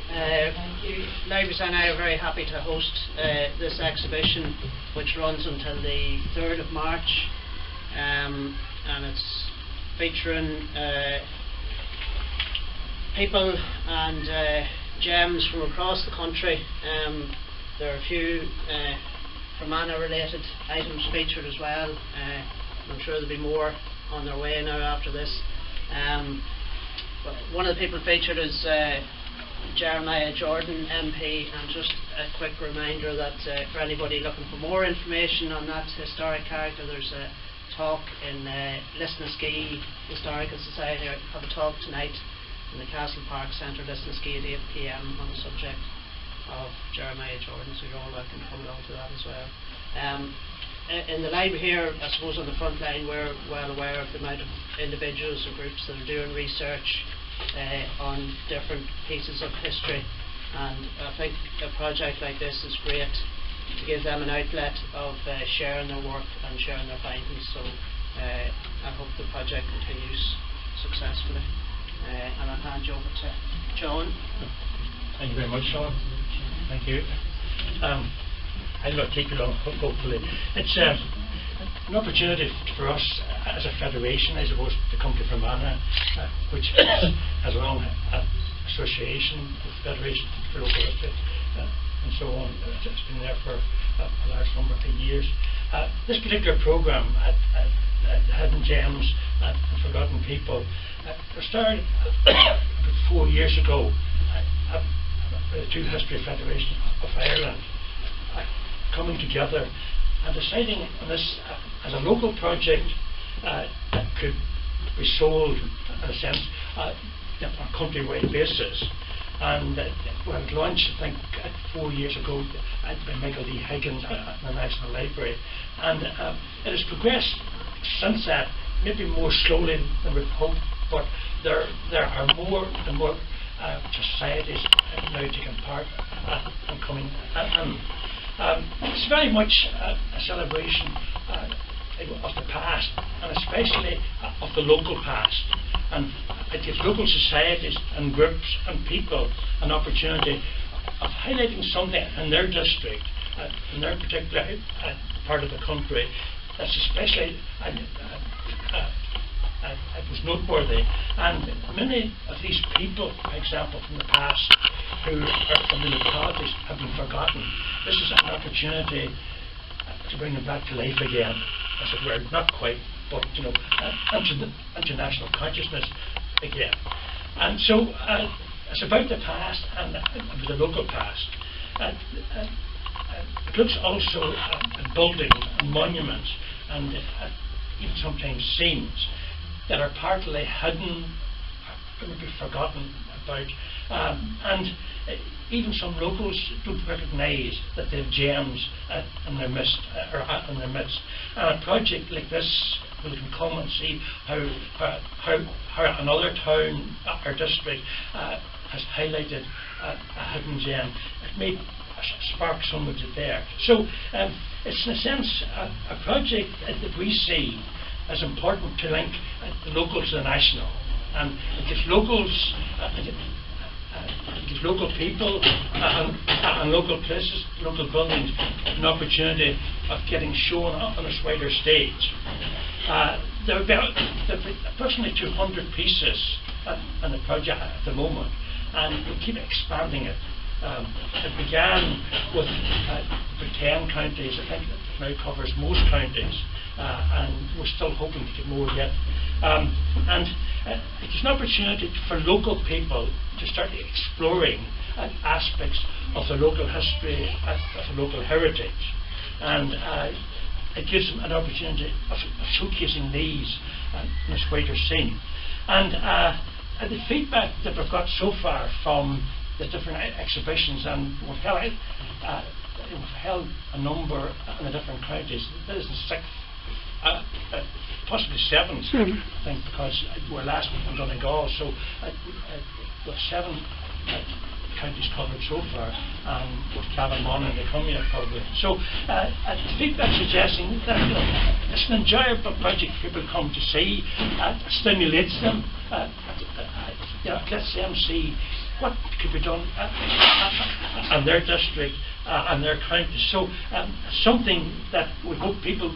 Libraries and I are very happy to host this exhibition, which runs until the 3rd of March, and it's featuring people and gems from across the country. There are a few Fermanagh related items featured as well. I'm sure there'll be more on their way now after this. But one of the people featured is Jeremiah Jordan MP, and just a quick reminder that for anybody looking for more information on that historic character, there's a talk in Letterkenny Historical Society. I have a talk tonight in the Castle Park Centre, Letterkenny, at 8 PM on the subject of Jeremiah Jordan, so you're all welcome to come along to that as well. In the library here, I suppose on the front line, we're well aware of the amount of individuals or groups that are doing research on different pieces of history, and I think a project like this is great to give them an outlet of sharing their work and sharing their findings. So I hope the project continues successfully, and I'll hand you over to John. Thank you very much, Sean. Thank you. I'll not keep you long, hopefully. It's an opportunity for us as a federation, I suppose, to come to Fermanagh, which has a long association with Federation for Local History and so on. It's been there for a large number of years. This particular programme at Hidden Gems and Forgotten People started about 4 years ago by the two History Federations of Ireland coming together and deciding on this as a local project that could be sold, in a sense, on a countrywide basis. And we had launched, I think, 4 years ago by Michael D. Higgins at the National Library, and it has progressed since that, maybe more slowly than we'd hoped, but there are more and more societies now taking part and coming. It's very much a celebration of the past, and especially of the local past, and it gives local societies and groups and people an opportunity of highlighting something in their district, in their particular part of the country that's especially it was noteworthy. And many of these people, for example, from the past, who are from the localities, have been forgotten. This is an opportunity to bring them back to life again, as it were. Not quite, but into national consciousness again. And so it's about the past and the local past. It looks also at buildings and monuments and even sometimes scenes that are partly hidden, maybe forgotten about, and even some locals don't recognise that they have gems in their midst. And a project like this, where they can come and see how another town or district has highlighted a hidden gem, it may spark some of it there. So it's in a sense a project that we see as important to link the local to the national, and it gives locals, it gives local people and local places, local buildings, an opportunity of getting shown on a wider stage. There are approximately 200 pieces in the project at the moment, and we keep expanding it. It began with 10 counties. I think it now covers most counties, and we're still hoping to get more yet. And it's an opportunity for local people to start exploring aspects of the local history, of the local heritage, and it gives them an opportunity of showcasing these in this wider scene. And the feedback that we've got so far from the different exhibitions, and we've held a number in the different counties. This is the 6th, possibly 7th, I think, because we're last week in Donegal, so with 7 counties covered so far, with Ballymena and the Commune probably. So the feedback suggesting that it's an enjoyable project people come to see. It stimulates them. It lets them see what could be done in their district and their county. So something that we hope people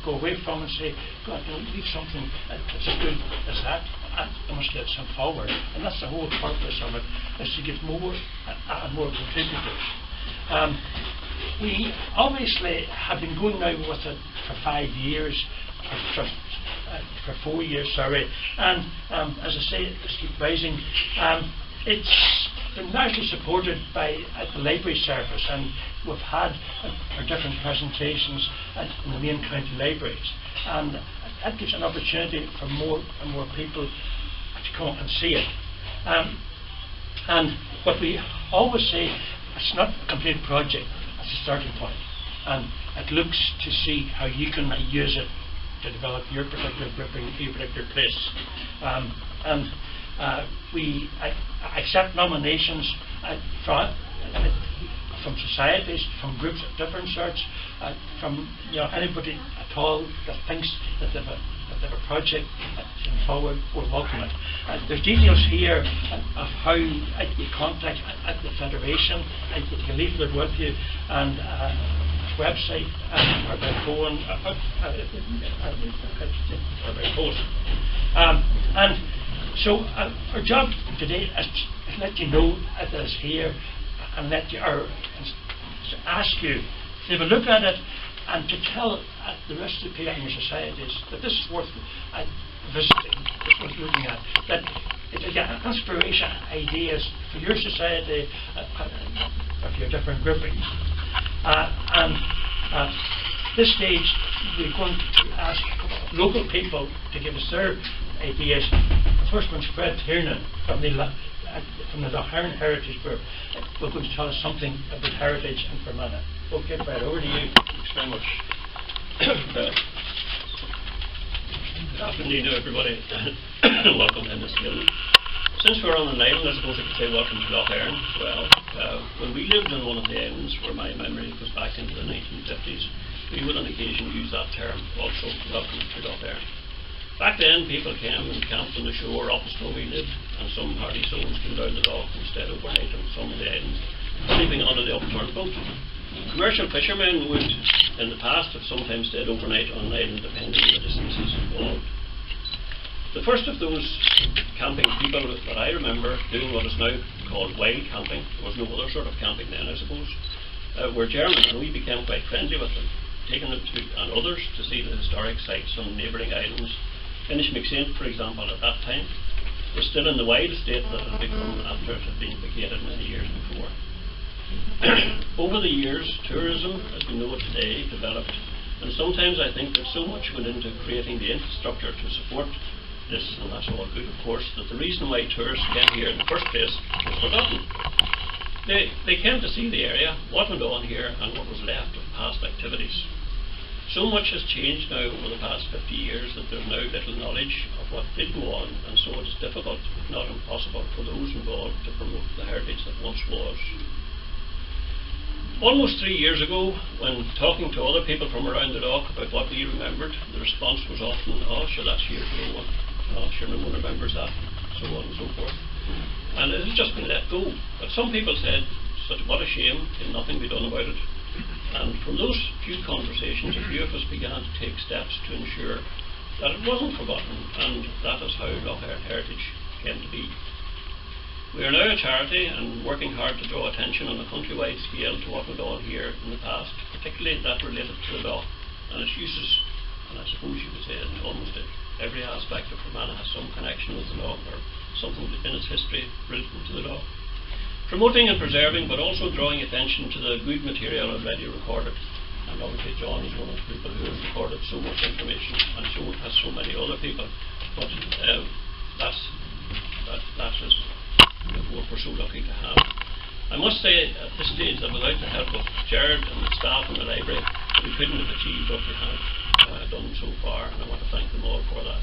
go away from and say, God, leave something that's as good as that. I must get some forward. And that's the whole purpose of it, is to get more and more contributors. We obviously have been going now with it for 5 years, for 4 years, sorry, and as I say, it's keep rising. It's been largely supported by the library service, and we've had our different presentations in the main county libraries, and that gives an opportunity for more and more people to come and see it. And what we always say, it's not a complete project, it's a starting point, and it looks to see how you can use it to develop your particular group in your particular place. We accept nominations from societies, from groups of different sorts, from anybody at all that thinks that they have a project that's going forward, we'll welcome it. There's details here of how you contact at the Federation, and you can leave it with you, and website or by phone or by post. And so our job today is to let you know that it's here, and let you to ask you to have a look at it, and to tell the rest of the people in your societies that this is worth visiting, it's worth looking at, that it'll get inspiration, ideas for your society or for your different groupings. At this stage, we're going to ask local people to give us their ideas. The first one's Fred Tiernan from the Lochern Heritage Group. We're going to tell us something about heritage in Fermanagh. Okay, Fred, over to you. Thanks very much. Good afternoon, everybody. Welcome to Enniskillen. Since we're on an island, I suppose I could say welcome to Lochern as well. When we lived on one of the islands, where my memory goes back into the 1950s, we would on occasion use that term also, welcome to Lochern. Back then, people came and camped on the shore opposite where we lived, and some hardy souls came down the dock and stayed overnight on some of the islands, sleeping under the upturned boat. Commercial fishermen would, in the past, have sometimes stayed overnight on an island, depending on the distances involved. The first of those camping people that I remember doing what is now called wild camping, there was no other sort of camping then, I suppose, were German, and we became quite friendly with them, taking them and others to see the historic sites on neighbouring islands. Inishmixent, for example, at that time, was still in the wild state that it had become after it had been vacated many years before. Over the years, tourism, as we know it today, developed, and sometimes I think that so much went into creating the infrastructure to support this, and that's all good, of course, that the reason why tourists came here in the first place was forgotten. They came to see the area, what went on here, and what was left of past activities. So much has changed now over the past 50 years that there's now little knowledge of what did go on, and so it is difficult, if not impossible, for those involved to promote the heritage that once was. Almost 3 years ago, when talking to other people from around the dock about what we remembered, the response was often, oh sure, that's years ago, oh sure, no one remembers that, so on and so forth. And it has just been let go. But some people said, what a shame, can nothing be done about it? And from those few conversations, a few of us began to take steps to ensure that it wasn't forgotten, and that is how Lochern Heritage came to be. We are now a charity and working hard to draw attention on a countrywide scale to what went on here in the past, particularly that related to the loch and its uses. And I suppose you could say that almost every aspect of Fermanagh has some connection with the loch or something in its history related to the loch. Promoting and preserving, but also drawing attention to the good material already recorded. And obviously John is one of the people who has recorded so much information, and so has so many other people. But that is what we're so lucky to have. I must say at this stage that without the help of Jared and the staff in the library, we couldn't have achieved what we have done so far, and I want to thank them all for that.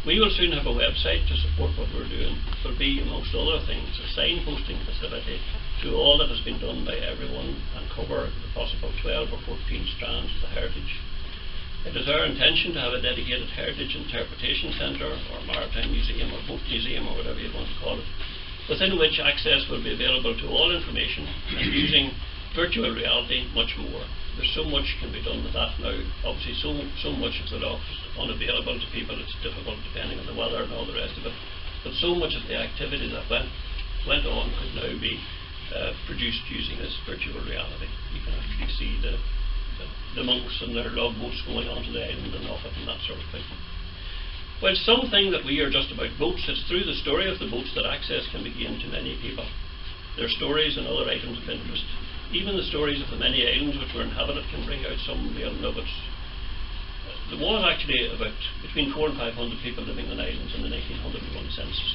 We will soon have a website to support what we're doing. It will be, amongst other things, a signposting facility to all that has been done by everyone and cover the possible 12 or 14 strands of the heritage. It is our intention to have a dedicated heritage interpretation centre or maritime museum or boat museum or whatever you want to call it, within which access will be available to all information, and using virtual reality much more. There's so much can be done with that now. Obviously so much of the loch is unavailable to people. It's difficult depending on the weather and all the rest of it. But so much of the activity that went on could now be produced using this virtual reality. You can actually see the monks and their logboats going onto the island and off it and that sort of thing. Well, it's something that we are just about boats. It's through the story of the boats that access can be gained to many people. Their stories and other items of interest. Even the stories of the many islands which were inhabited can bring out some real nuggets. There was actually about between 400 and 500 people living on islands in the 1901 census.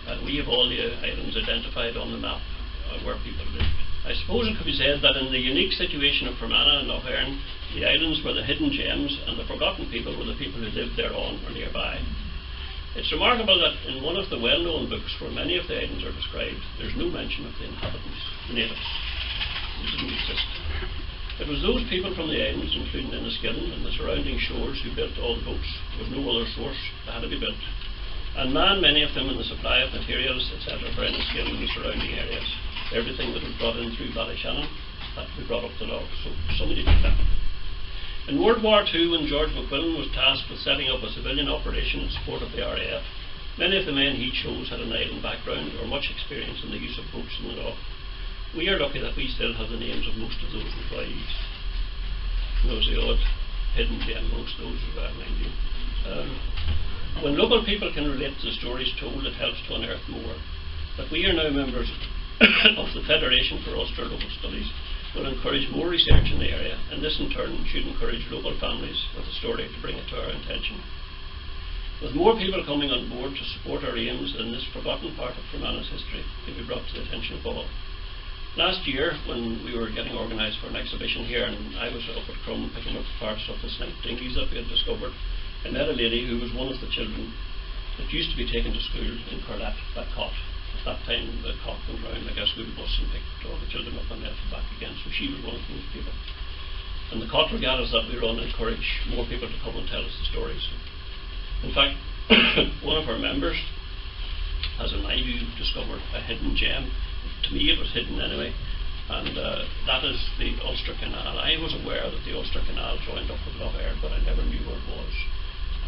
And we have all the islands identified on the map where people lived. I suppose it could be said that in the unique situation of Fermanagh and Lough Erne, the islands were the hidden gems and the forgotten people were the people who lived thereon or nearby. It's remarkable that in one of the well-known books where many of the islands are described, there's no mention of the inhabitants, the natives. They didn't exist. It was those people from the islands, including Enniskillen and the surrounding shores, who built all the boats. There was no other source. They had to be built. And manned many of them in the supply of materials, etc., for Enniskillen and the surrounding areas. Everything that was brought in through Ballyshannon had to be brought up the loch, so somebody did that. In World War II, when George McQuillan was tasked with setting up a civilian operation in support of the RAF, many of the men he chose had an island background or much experience in the use of boats in the loch. We are lucky that we still have the names of most of those employees. There's the odd hidden gem amongst those as well, mind you. When local people can relate to the stories told, it helps to unearth more. But we are now members of the Federation for Ulster Local Studies will encourage more research in the area, and this in turn should encourage local families with a story to bring it to our attention. With more people coming on board to support our aims, then this forgotten part of Fermanagh's history can be brought to the attention of all. Last year, when we were getting organised for an exhibition here, and I was up at Crum picking up parts of the snake dinghies that we had discovered, I met a lady who was one of the children that used to be taken to school in Corlett by cot. At that time, the cot went round like a school bus and picked all the children up and left them back again, so she was one of those people. And the cot regattas that we run encourage more people to come and tell us the stories. In fact, one of our members has a knife who discovered a hidden gem. To me it was hidden anyway, and that is the Ulster Canal. I was aware that the Ulster Canal joined up with Lough Erne, but I never knew where it was.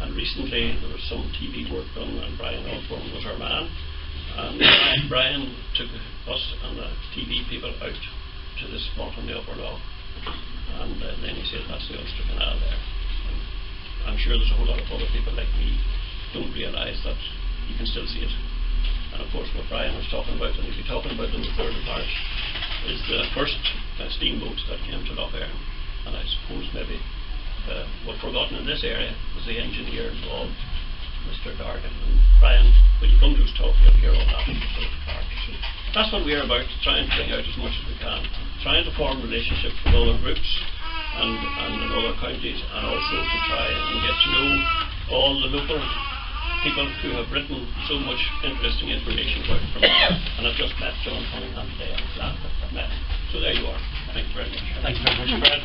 And recently there was some TV work done, and Brian Osborne was our man, and Brian took us and the TV people out to this spot on the upper loch, and then he said that's the Ulster Canal there. And I'm sure there's a whole lot of other people like me don't realise that you can still see it. And of course what Brian was talking about, and he'll be talking about in the 3rd of March, is the first steamboats that came to Lough Erne. And I suppose maybe what's forgotten in this area was the engineer involved, Mr. Dargan. And Brian, when you come to his talk, you'll hear all that in the 3rd of March. So that's what we're about, trying to bring out as much as we can, trying to form relationships with other groups and in other counties, and also to try and get to know all the local people who have written so much interesting information about Fermanagh. And I've just met John Cunningham today. I'm glad that I've met him. So there you are. Thank you very much. Thank you very much, Brad.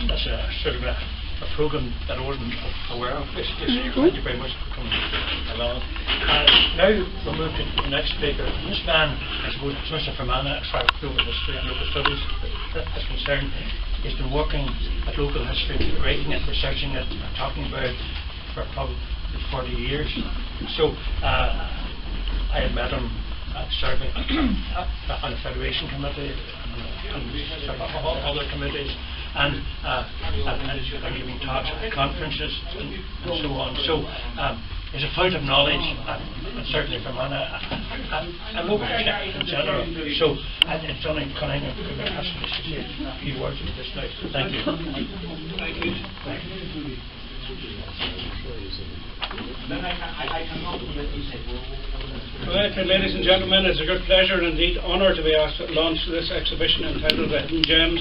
That's a sort of a programme that I wasn't aware of. Thank you very much for coming along. Now we'll move to the next speaker. This man, I suppose, is Mr. Fermanagh, as far as local history and local studies is concerned. He's been working at local history, writing it, researching it, talking about it for probably 40 years. So I had met him serving on a federation committee and other committees, and giving talks at conferences and so on. So he's a fount of knowledge, and certainly from a local in general. So John Cunningham could be asked to say a few words at this now. Thank you. Thank you. Well, ladies and gentlemen, it's a good pleasure and indeed honour to be asked to launch this exhibition entitled The Hidden Gems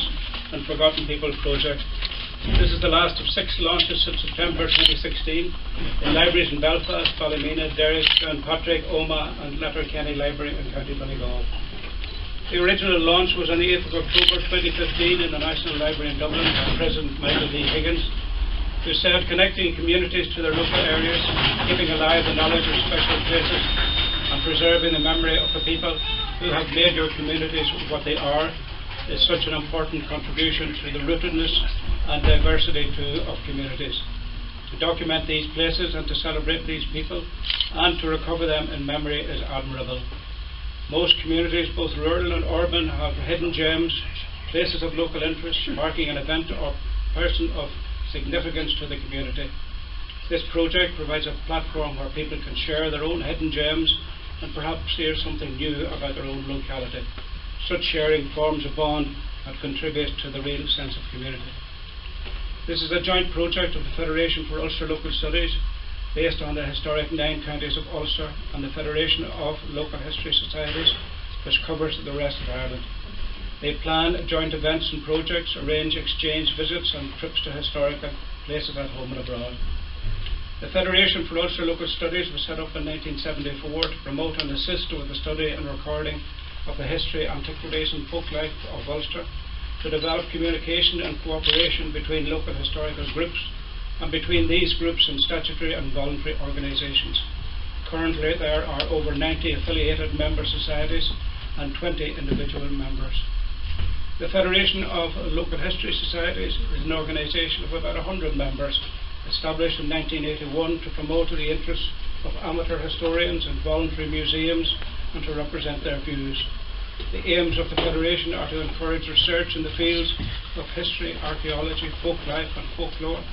and Forgotten People Project. This is the last of 6 launches since September 2016 in libraries in Belfast, Ballymena, Derry, Downpatrick, Omagh and Letterkenny Library in County Donegal. The original launch was on the 8th of October 2015 in the National Library in Dublin by President Michael D. Higgins. who said connecting communities to their local areas, keeping alive the knowledge of special places, and preserving the memory of the people who have made your communities what they are is such an important contribution to the rootedness and diversity too of communities. To document these places and to celebrate these people and to recover them in memory is admirable. Most communities, both rural and urban, have hidden gems, places of local interest, marking an event or person of significance to the community. This project provides a platform where people can share their own hidden gems and perhaps hear something new about their own locality. Such sharing forms a bond that contributes to the real sense of community. This is a joint project of the Federation for Ulster Local Studies, based on the historic 9 counties of Ulster and the Federation of Local History Societies, which covers the rest of Ireland. They plan joint events and projects, arrange exchange visits and trips to historical places at home and abroad. The Federation for Ulster Local Studies was set up in 1974 to promote and assist with the study and recording of the history, antiquities and folk life of Ulster, to develop communication and cooperation between local historical groups and between these groups and statutory and voluntary organisations. Currently there are over 90 affiliated member societies and 20 individual members. The Federation of Local History Societies is an organisation of about 100 members, established in 1981 to promote the interests of amateur historians and voluntary museums and to represent their views. The aims of the Federation are to encourage research in the fields of history, archaeology, folk life and folklore,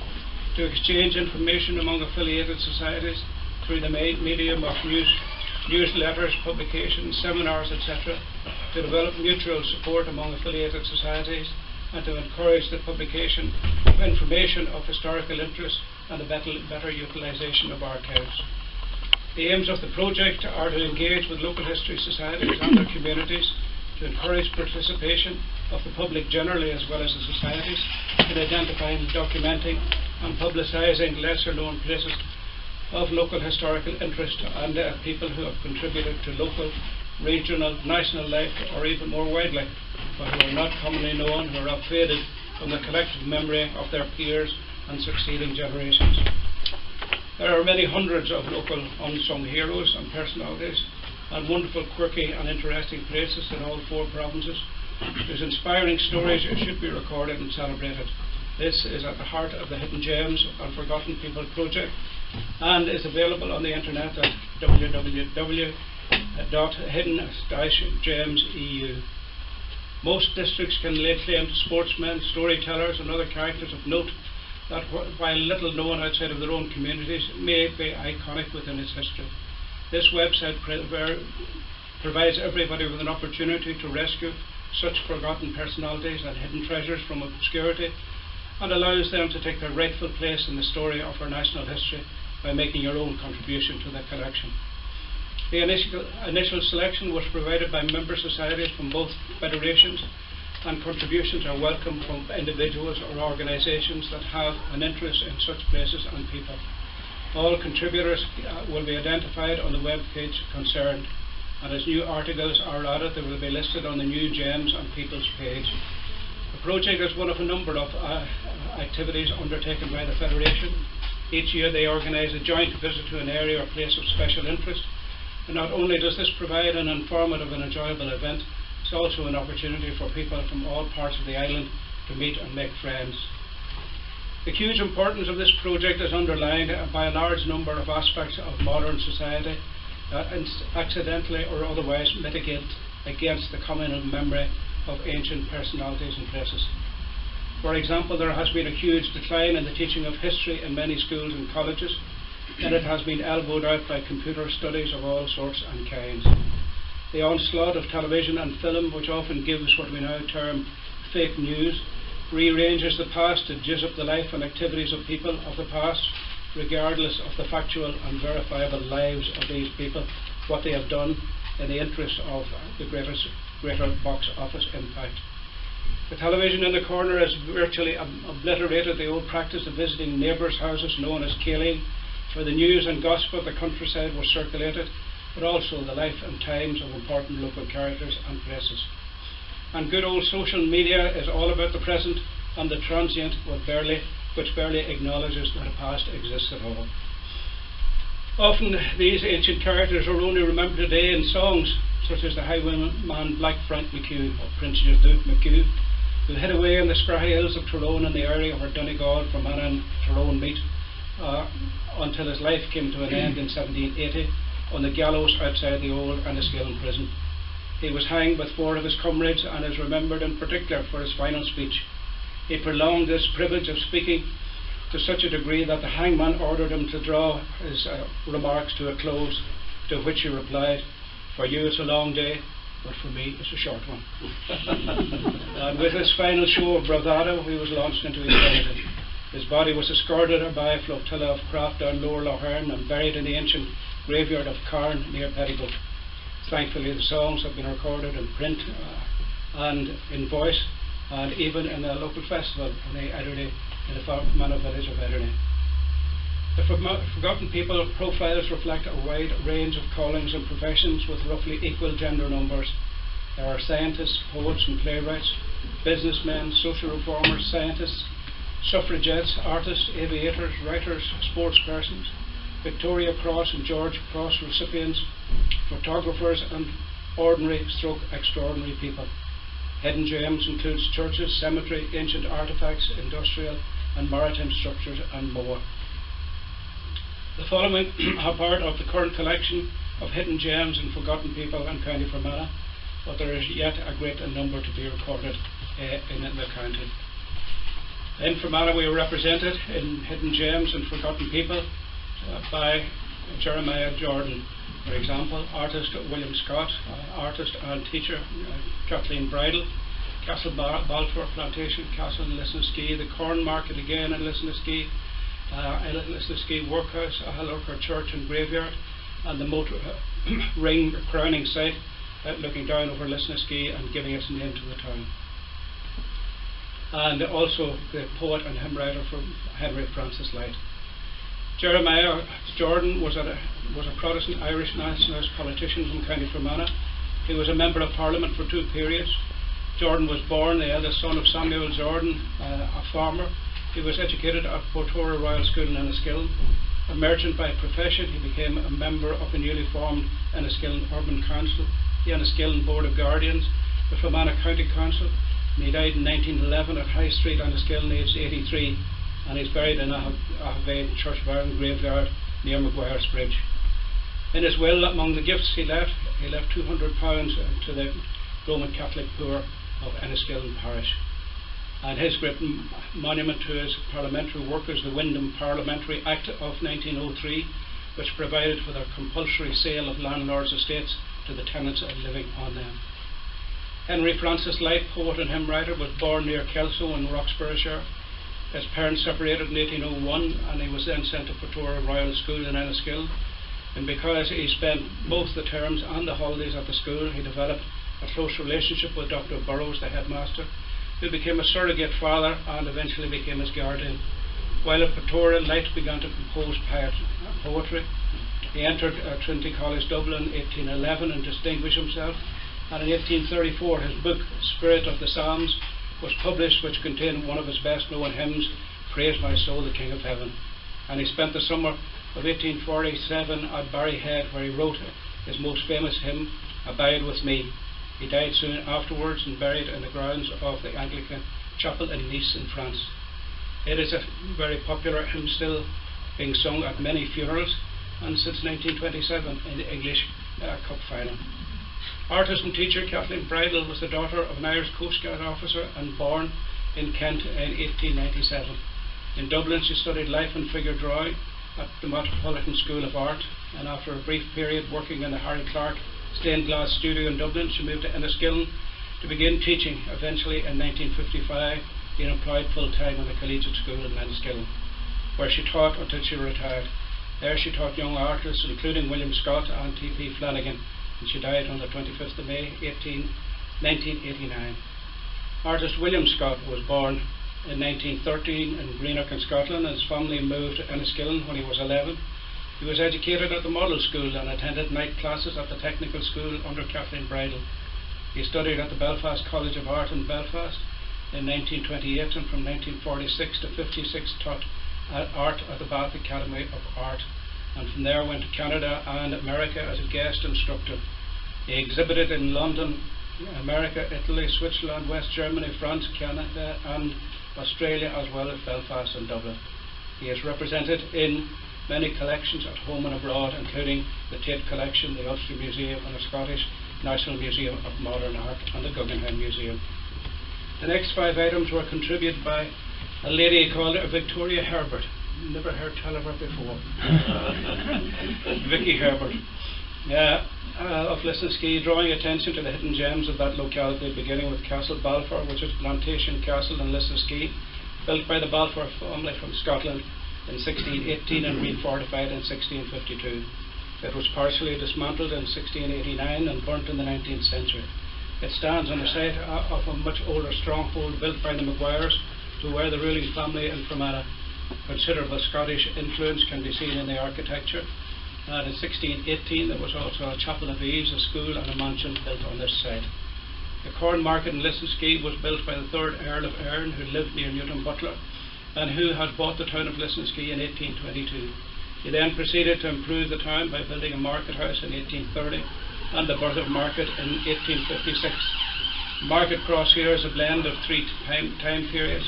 to exchange information among affiliated societies through the medium of newsletters, publications, seminars, etc., to develop mutual support among affiliated societies, and to encourage the publication of information of historical interest and the better utilisation of archives. The aims of the project are to engage with local history societies and their communities, to encourage participation of the public generally as well as the societies in identifying, documenting and publicising lesser known places of local historical interest and people who have contributed to local, regional, national life or even more widely, but who are not commonly known, who have faded from the collective memory of their peers and succeeding generations. There are many hundreds of local unsung heroes and personalities and wonderful, quirky and interesting places in all 4 provinces whose inspiring stories should be recorded and celebrated. This is at the heart of the Hidden Gems and Forgotten People project and is available on the internet at www.hidden-gems.eu. Most districts can lay claim to sportsmen, storytellers and other characters of note that, while little known outside of their own communities, may be iconic within its history. This website provides everybody with an opportunity to rescue such forgotten personalities and hidden treasures from obscurity, and allows them to take their rightful place in the story of our national history by making your own contribution to the collection. The initial selection was provided by member societies from both federations, and contributions are welcome from individuals or organisations that have an interest in such places and people. All contributors will be identified on the web page concerned, and as new articles are added, they will be listed on the New Gems and Peoples page. The project is one of a number of activities undertaken by the Federation. Each year they organise a joint visit to an area or place of special interest, and not only does this provide an informative and enjoyable event, it's also an opportunity for people from all parts of the island to meet and make friends. The huge importance of this project is underlined by a large number of aspects of modern society that accidentally or otherwise mitigate against the communal memory of ancient personalities and places. For example, there has been a huge decline in the teaching of history in many schools and colleges, and it has been elbowed out by computer studies of all sorts and kinds. The onslaught of television and film, which often gives what we now term fake news, rearranges the past to jizz up the life and activities of people of the past, regardless of the factual and verifiable lives of these people, what they have done in the interest of the greater box office impact. The television in the corner has virtually obliterated the old practice of visiting neighbours' houses known as Caoilean, where the news and gossip of the countryside was circulated, but also the life and times of important local characters and places. And good old social media is all about the present, and the transient which barely acknowledges that a past exists at all. Often these ancient characters are only remembered today in songs, such as the highwayman Black Frank McHugh, or Prince Duke McHugh, who hid away in the scraggy hills of Tyrone in the area where Donegal, Fermanagh and Tyrone meet, until his life came to an end in 1780 on the gallows outside the old Enniskillen prison. He was hanged with 4 of his comrades and is remembered in particular for his final speech. He prolonged this privilege of speaking to such a degree that the hangman ordered him to draw his remarks to a close, to which he replied, "For you it's a long day, but for me it's a short one." And with this final show of bravado, he was launched into eternity. His body was escorted by a flotilla of craft down Lower Lough Erne and buried in the ancient graveyard of Carn near Petticoat. Thankfully, the songs have been recorded in print and in voice, and even in a local festival in the Ederny, in the Fermanagh village of Ederny. The Forgotten People profiles reflect a wide range of callings and professions with roughly equal gender numbers. There are scientists, poets and playwrights, businessmen, social reformers, scientists, suffragettes, artists, aviators, writers, sportspersons, Victoria Cross and George Cross recipients, photographers and ordinary stroke extraordinary people. Hidden Gems includes churches, cemetery, ancient artefacts, industrial and maritime structures and more. The following are part of the current collection of hidden gems and forgotten people in County Fermanagh, but there is yet a great number to be recorded in the county. In Fermanagh we are represented in hidden gems and forgotten people by Jeremiah Jordan, for example, artist William Scott, artist and teacher Kathleen Bridle, Castle Balfour Plantation, Castle in Lisnaskea, the Corn Market again in Lisnaskea, Lisnaskea Workhouse, Ahilurker Church and Graveyard, and the motor ring crowning site looking down over Lisnaskea and giving its name to the town. And also the poet and hymn writer from Henry Francis Lyte. Jeremiah Jordan was a Protestant Irish nationalist politician from County Fermanagh. He was a member of Parliament for 2 periods. Jordan was born the eldest son of Samuel Jordan, a farmer. He was educated at Portora Royal School in Enniskillen. A merchant by profession, he became a member of the newly formed Enniskillen Urban Council, the Enniskillen Board of Guardians, the Fermanagh County Council, and he died in 1911 at High Street, Enniskillen, aged 83, and he's buried in Ahavain Church Barn Graveyard near Maguire's Bridge. In his will, among the gifts he left £200 to the Roman Catholic poor of Enniskillen Parish. And his great monument to his parliamentary work is the Wyndham Parliamentary Act of 1903, which provided for the compulsory sale of landlords' estates to the tenants living on them. Henry Francis Lyte, poet and hymn writer, was born near Kelso in Roxburghshire. His parents separated in 1801 and he was then sent to Portora Royal School in Enniskillen. And because he spent both the terms and the holidays at the school, he developed a close relationship with Dr. Burrows, the headmaster, who became a surrogate father and eventually became his guardian. While at Portora, Lyte began to compose poetry. He entered Trinity College Dublin in 1811 and distinguished himself. And in 1834 his book, Spirit of the Psalms, was published, which contained one of his best known hymns, Praise My Soul, the King of Heaven. And he spent the summer of 1847 at Barryhead, where he wrote his most famous hymn, Abide With Me. He died soon afterwards and buried in the grounds of the Anglican Chapel in Nice in France. It is a very popular hymn, still being sung at many funerals, and since 1927 in the English Cup final. Artist and teacher Kathleen Bridle was the daughter of an Irish Coast Guard officer and born in Kent in 1897. In Dublin she studied life and figure drawing at the Metropolitan School of Art, and after a brief period working in the Harry Clark stained glass studio in Dublin, she moved to Enniskillen to begin teaching, eventually in 1955 being employed full-time in the collegiate school in Enniskillen, where she taught until she retired. There she taught young artists including William Scott and T.P. Flanagan, and she died on the 25th of May 1989. Artist William Scott was born in 1913 in Greenock in Scotland, and his family moved to Enniskillen when he was 11. He was educated at the Model School and attended night classes at the Technical School under Kathleen Bridle. He studied at the Belfast College of Art in Belfast in 1928, and from 1946 to 56 taught art at the Bath Academy of Art, and from there went to Canada and America as a guest instructor. He exhibited in London, America, Italy, Switzerland, West Germany, France, Canada and Australia, as well as Belfast and Dublin. He is represented in many collections at home and abroad, including the Tate Collection, the Ulster Museum and the Scottish National Museum of Modern Art and the Guggenheim Museum. The next 5 items were contributed by a lady called Victoria Herbert. Never heard tell of her before. Vicky Herbert. Of Lisnaskea, drawing attention to the hidden gems of that locality, beginning with Castle Balfour, which is Plantation Castle in Lisnaskea, built by the Balfour family from Scotland in 1618 and refortified in 1652. It was partially dismantled in 1689 and burnt in the 19th century. It stands on the site of a much older stronghold built by the Maguires, who were the ruling family in Fermanagh. Considerable Scottish influence can be seen in the architecture. And in 1618 there was also a chapel of ease, a school and a mansion built on this site. The corn market in Lisnaskea was built by the 3rd Earl of Erin, who lived near Newton Butler and who had bought the town of Lisnaskea in 1822. He then proceeded to improve the town by building a market house in 1830 and the Birth of Market in 1856. Market Cross here is a blend of 3 time periods.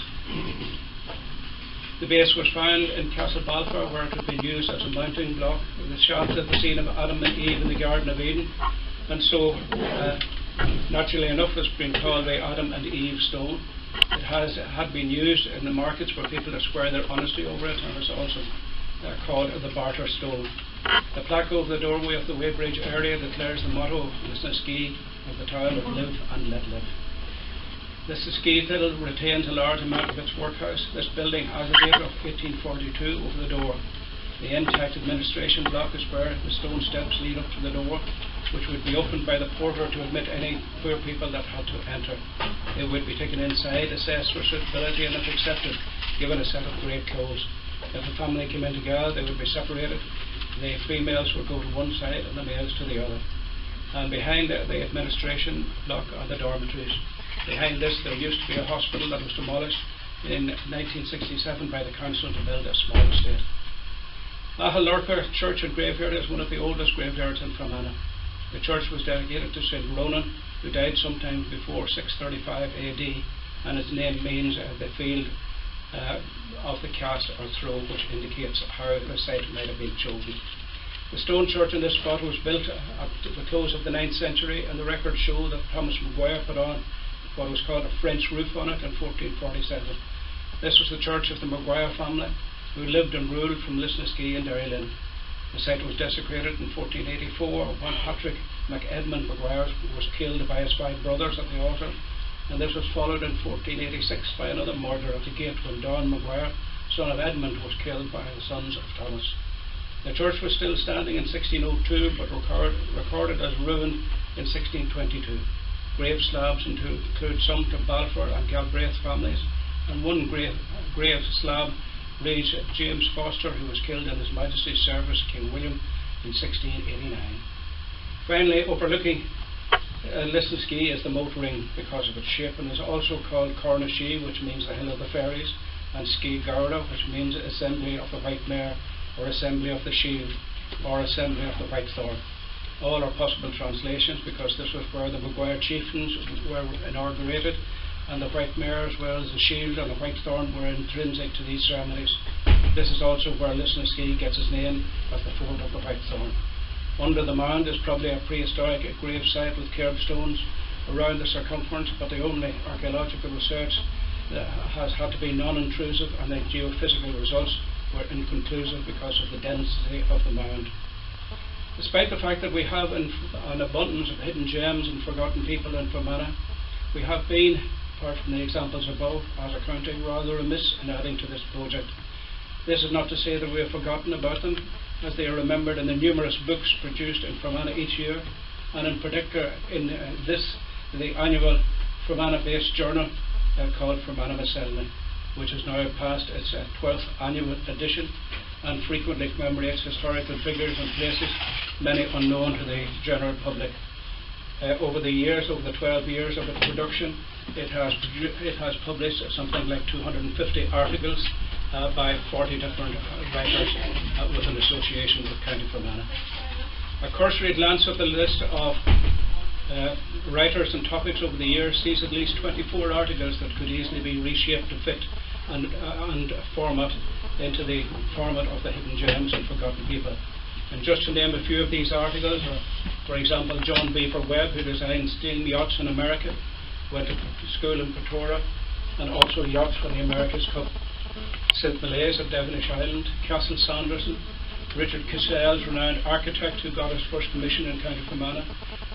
The base was found in Castle Balfour, where it had been used as a mounting block. The shaft at the scene of Adam and Eve in the Garden of Eden, and so naturally enough it's been called the Adam and Eve stone. It had been used in the markets for people to swear their honesty over it, and it's also called the Barter Stone. The plaque over the doorway of the Weybridge area declares the motto of Lisnaskea of the town of Live and Let Live. Lisnaskea still retains a large amount of its workhouse. This building has a date of 1842 over the door. The intact administration block is where the stone steps lead up to the door, which would be opened by the porter to admit any poor people that had to enter. They would be taken inside, assessed for suitability, and if accepted, given a set of grey clothes. If a family came in together, they would be separated. The females would go to one side and the males to the other. And behind the administration block are the dormitories. Behind this there used to be a hospital that was demolished in 1967 by the council to build a small estate. Lurker Church and Graveyard is one of the oldest graveyards in Fermanagh. The church was dedicated to St. Ronan, who died sometime before 635 AD, and its name means the field of the cast or throw, which indicates how the site might have been chosen. The stone church in this spot was built at the close of the 9th century, and the records show that Thomas Maguire put on what was called a French roof on it in 1447. This was the church of the Maguire family, who lived and ruled from Lisnaskea and Derry. The site was desecrated in 1484 when Patrick MacEdmund Maguire was killed by his 5 brothers at the altar, and this was followed in 1486 by another murder at the gate when Don Maguire, son of Edmund, was killed by the sons of Thomas. The church was still standing in 1602 but recorded as ruined in 1622. Grave slabs include some to Balfour and Galbraith families, and one grave slab reads James Foster, who was killed in His Majesty's service, King William, in 1689. Finally, overlooking Lisnaskea is the Moat Ring because of its shape, and is also called Cornashee, which means the Hill of the Fairies, and Ski Garda, which means Assembly of the White Mare, or Assembly of the Shield, or Assembly of the White Thorn. All are possible translations because this was where the Maguire chieftains were inaugurated, and the White Mare as well as the Shield and the White Thorn were intrinsic to these ceremonies. This is also where Lisnaskea gets its name as the Fort of the White Thorn. Under the mound is probably a prehistoric grave site with curbstones around the circumference, but the only archaeological research has had to be non-intrusive, and the geophysical results were inconclusive because of the density of the mound. Despite the fact that we have an abundance of hidden gems and forgotten people in Fermanagh, we have been, apart from the examples above, as a county rather remiss in adding to this project. This is not to say that we have forgotten about them, as they are remembered in the numerous books produced in Fermanagh each year, and in particular in the annual Fermanagh-based journal called Fermanagh Miscellany, which has now passed its 12th annual edition and frequently commemorates historical figures and places, many unknown to the general public. Over the years, over the 12 years of its production, it has published something like 250 articles by 40 different writers with an association with County Fermanagh. A cursory glance at the list of writers and topics over the years sees at least 24 articles that could easily be reshaped to fit and format into the format of the Hidden Gems and Forgotten People. And just to name a few of these articles, for example, John Beaver Webb, who designed steam yachts in America, went to school in Pretoria, and also yachts for the America's Cup. St Malaise of Devonish Island, Castle Sanderson, Richard Cassell's renowned architect who got his first commission in County Fermanagh,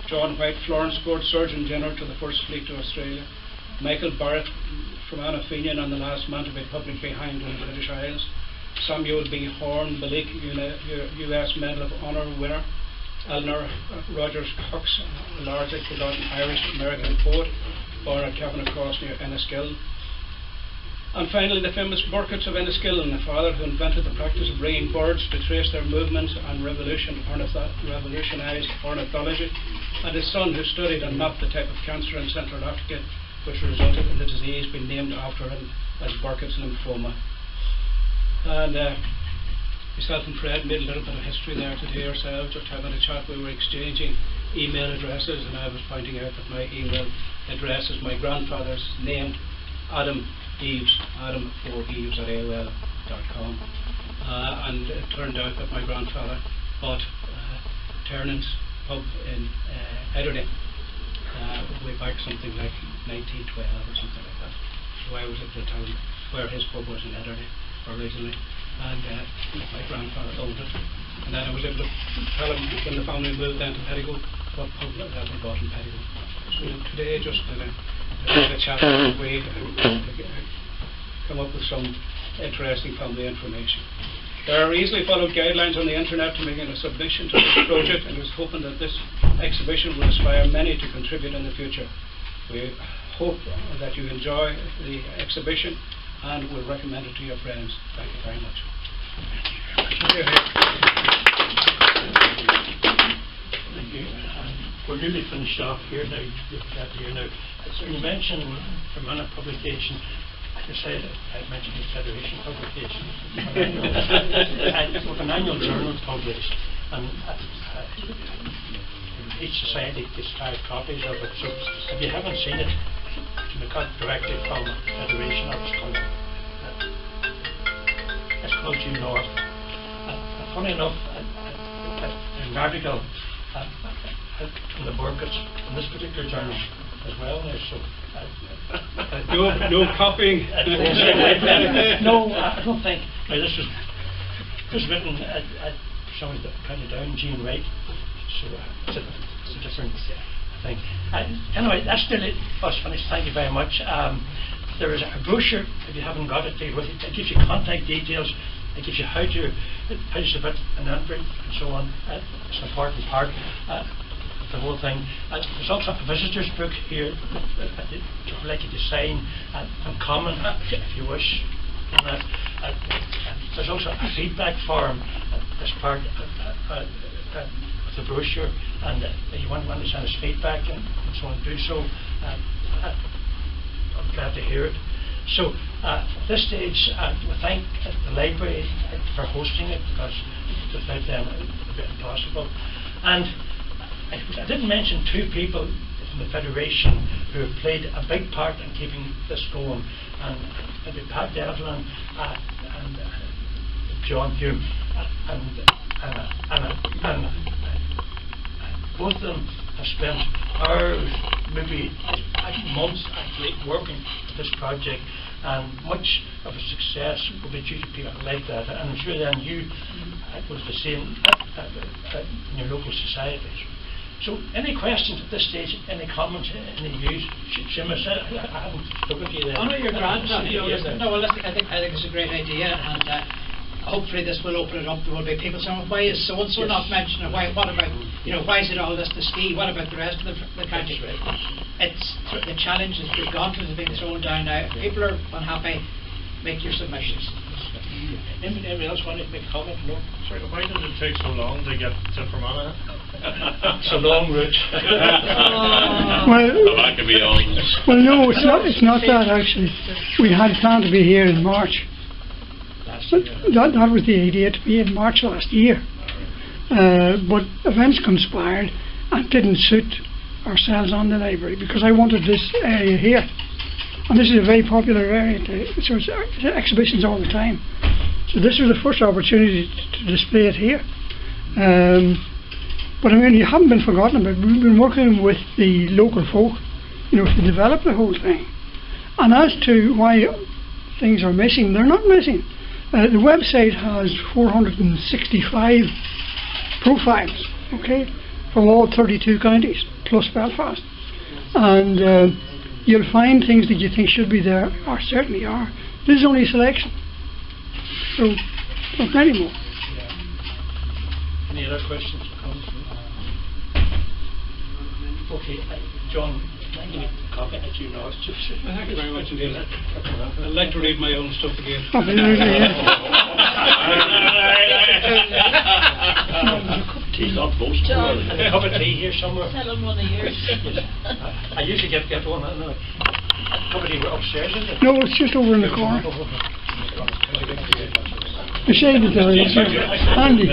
John White, Florence Ford, Surgeon General to the First Fleet to Australia, Michael Barrett, Fermanagh Fenian and the last man to be publicly hanged in the British Isles, Samuel B. Horn, Balik, US Medal of Honour winner, Eleanor Rogers Cox, a largely forgotten Irish-American poet, born at Cavanagh Cross near Enniskillen. And finally, the famous Burkitts of Enniskillen, the father who invented the practice of bringing birds to trace their movements and revolutionised ornithology, and his son who studied and mapped the type of cancer in Central Africa which resulted in the disease being named after him as Burkitt's lymphoma. And myself and Fred made a little bit of history there today ourselves, just having a chat. We were exchanging email addresses, and I was pointing out that my email address is my grandfather's name, Adam Eves, Adam4Eves at AOL.com. And it turned out that my grandfather bought Ternan's pub in Ederney way back something like 1912 or something like that. So I was at the town where his pub was in Ederney originally, and my grandfather owned it. And then I was able to tell him when the family moved down to Pettigo what pub that we bought in Pettigo. So today, just in a chat, we come up with some interesting family information. There are easily followed guidelines on the internet to making a submission to this project, and is hoping that this exhibition will inspire many to contribute in the future. We hope that you enjoy the exhibition and will recommend it to your friends. Thank you very much. Thank you. We're nearly finished off here now. So you mentioned Fermanagh publication. I said I mentioned the Federation publication. With an annual journal published, and each society gets 5 copies of it. So if you haven't seen it, you can cut directly from the Federation. It's called Due North. Funny enough, an article from the Burkitts in this particular journal as well now, so no copying. No, I don't think. Now this was written at somebody that County Down, Jean Wright, so it's a different thing. Anyway, that's nearly us finished. Thank you very much. There is a brochure, if you haven't got it, it gives you contact details. It gives you how to submit an entry and so on. It's an important part of the whole thing. There's also a visitor's book here that I'd like you to sign and comment if you wish. And there's also a feedback form as part of the brochure, and if you want to send us feedback and so on, do so. I'm glad to hear it. So at this stage, we thank the library for hosting it, because without them it would be impossible. And I didn't mention 2 people from the Federation who have played a big part in keeping this going, and it'd be Pat Devlin and John Hume, and both of them have spent hours, maybe months actually working at this project, and much of a success will be due to people like that. And I'm sure then you was the same in your local societies. So any questions at this stage, any comments, any views? Seamus, I haven't spoken to you there. Oh no, you're grand. No, well, listen, I think it's a great idea, and hopefully this will open it up. There will be people saying, well, why is so and so not mentioned? Why? What about, why is it all this to ski? What about the rest of the country? It's the challenge is the gauntlet is being thrown down now. If people are unhappy, make your submissions. Anybody else want to make a comment? No. Sorry, why does it take so long to get to Fermanagh? It's a long route. That could be on. Well, no, it's not that actually. We had planned to be here in March. That was the idea, to be in March last year. But events conspired and didn't suit ourselves on the library, because I wanted this area here. And this is a very popular area, so it's exhibitions all the time. So this was the first opportunity to display it here. But I mean, you haven't been forgotten about. We've been working with the local folk, to develop the whole thing. And as to why things are missing, they're not missing. The website has 465 profiles, okay, from all 32 counties, plus Belfast. And you'll find things that you think should be there, or certainly are. This is only a selection. So, not many more. Any other questions or comments? Okay, John, can I give you a copy that you know? Thank you very much indeed. I'd like to read my own stuff again. Absolutely, yeah. He's not boasting. A cup of tea here somewhere. Tell him one of yours. I usually get one. A cup of tea upstairs, isn't it? No, it's just over in the corner. The shade is there. Andy.